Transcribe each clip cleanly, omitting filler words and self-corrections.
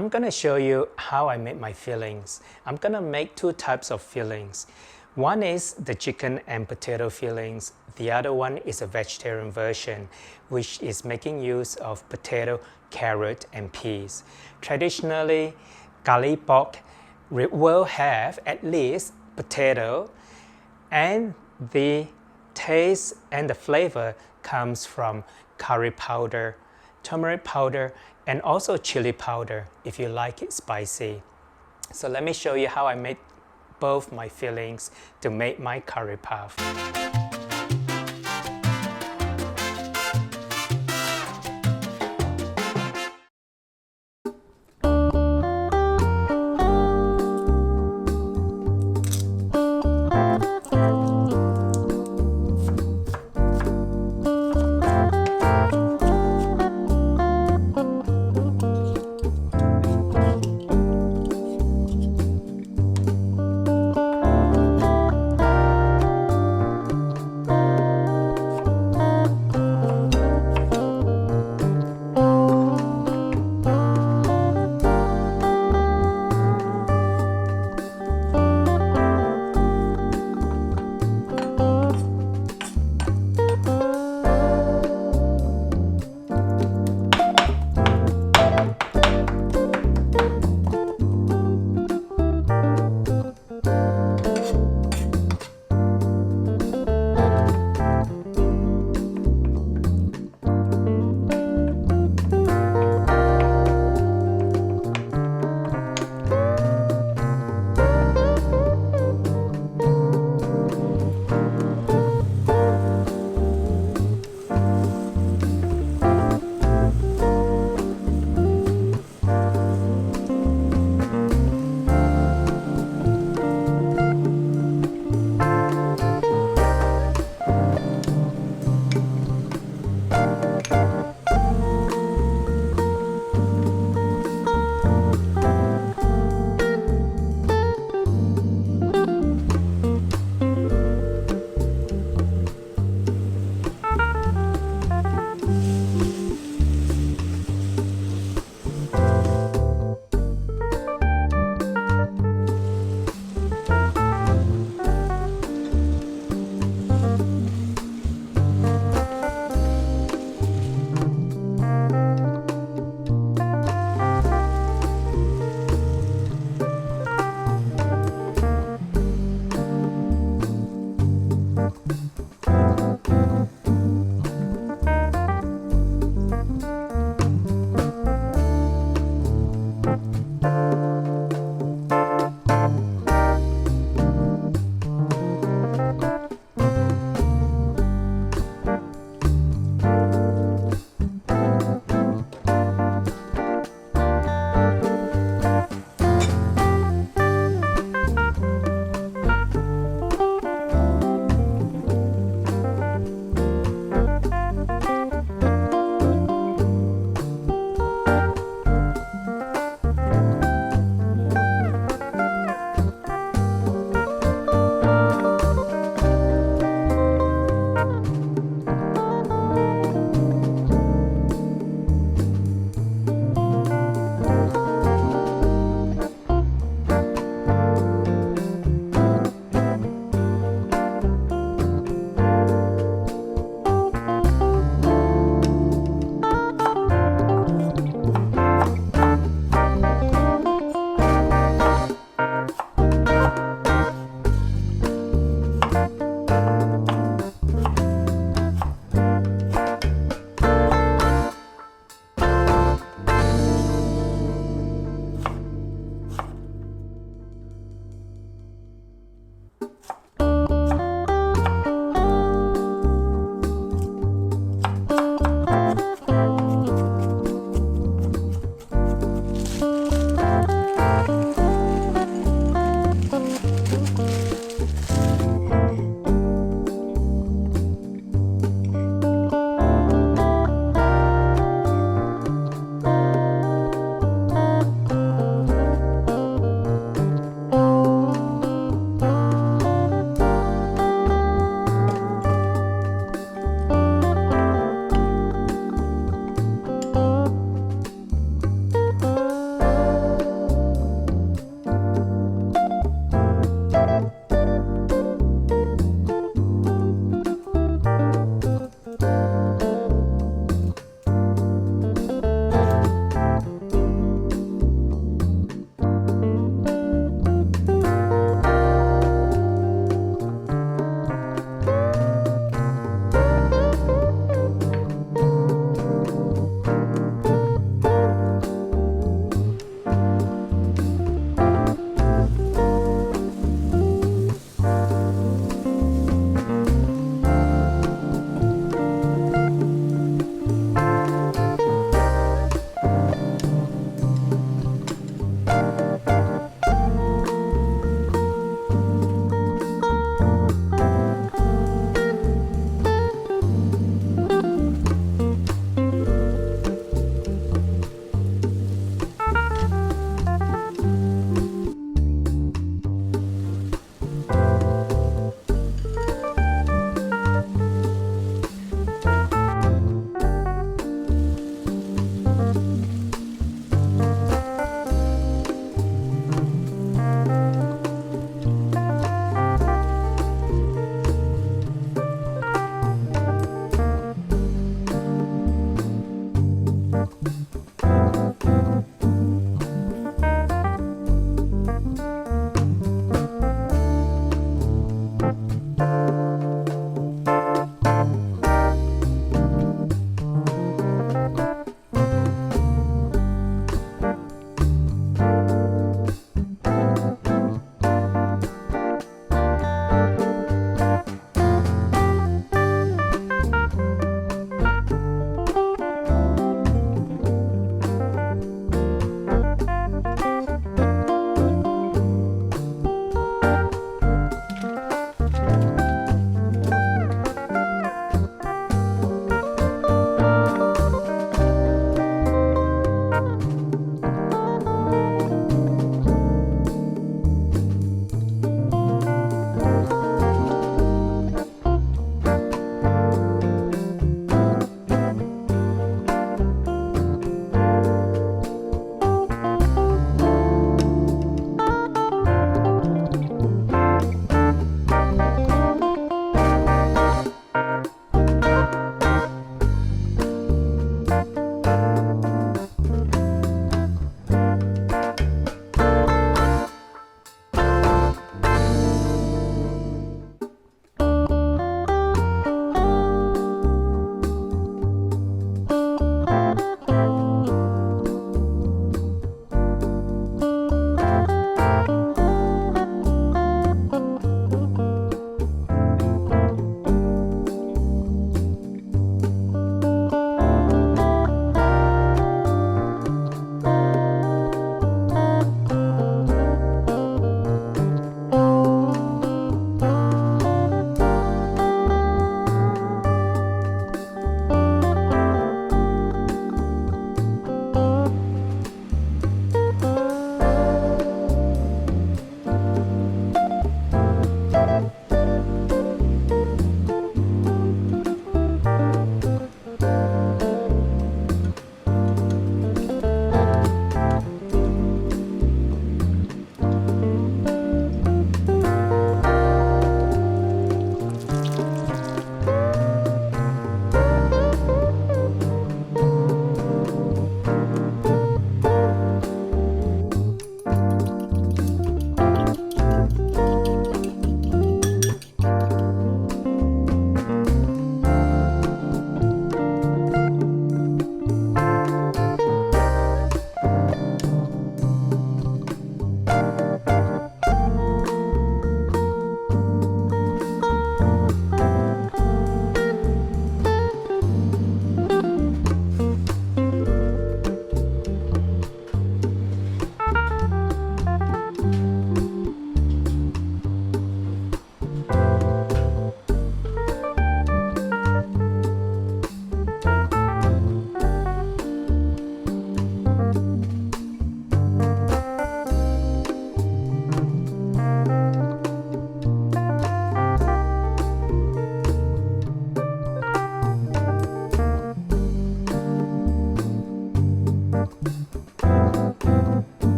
I'm gonna show you how I make my fillings. I'm gonna make two types of fillings. One is the chicken and potato fillings. The other one is a vegetarian version, which is making use of potato, carrot, and peas. Traditionally, karipok will have at least potato, and the taste and the flavor comes from curry powder, turmeric powder, and also chili powder if you like it spicy. So let me show you how I made both my fillings to make my curry puff.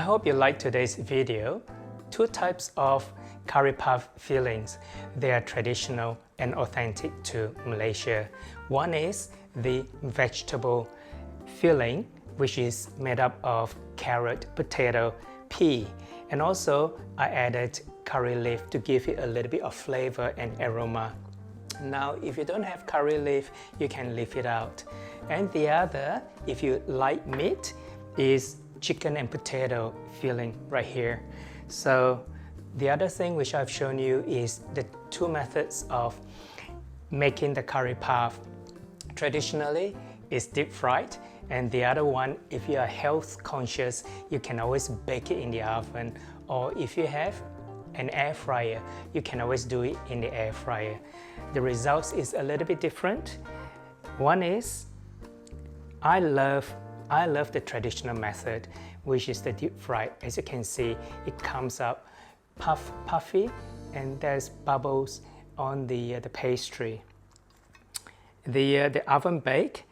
hope you liked today's video. Two types of karipap fillings. They are traditional and authentic to Malaysia. One is the vegetable filling, which is made up of carrot, potato, pea, and also I added curry leaf to give it a little bit of flavor and aroma. Now, if you don't have curry leaf, you can leave it out. And the other, if you like meat, is chicken and potato filling right here. So the other thing which I've shown you is the two methods of making the karipap. Traditionally, it's deep fried, and the other one, if you are health conscious, you can always bake it in the oven, or if you have an air fryer, you can always do it in the air fryer. The results is a little bit different. One is, I love the traditional method, which is the deep fried. As you can see, it comes up puffy, and there's bubbles on the pastry. The oven bake,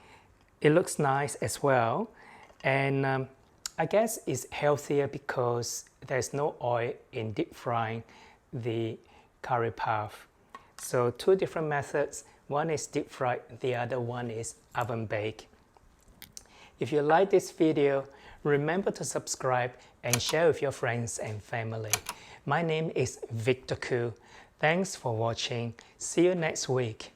it looks nice as well, and I guess it's healthier because there's no oil in deep frying the karipap. So two different methods. One is deep fried, the other one is oven bake. If you like this video, remember to subscribe and share with your friends and family. My name is Victor Koo. Thanks for watching. See you next week.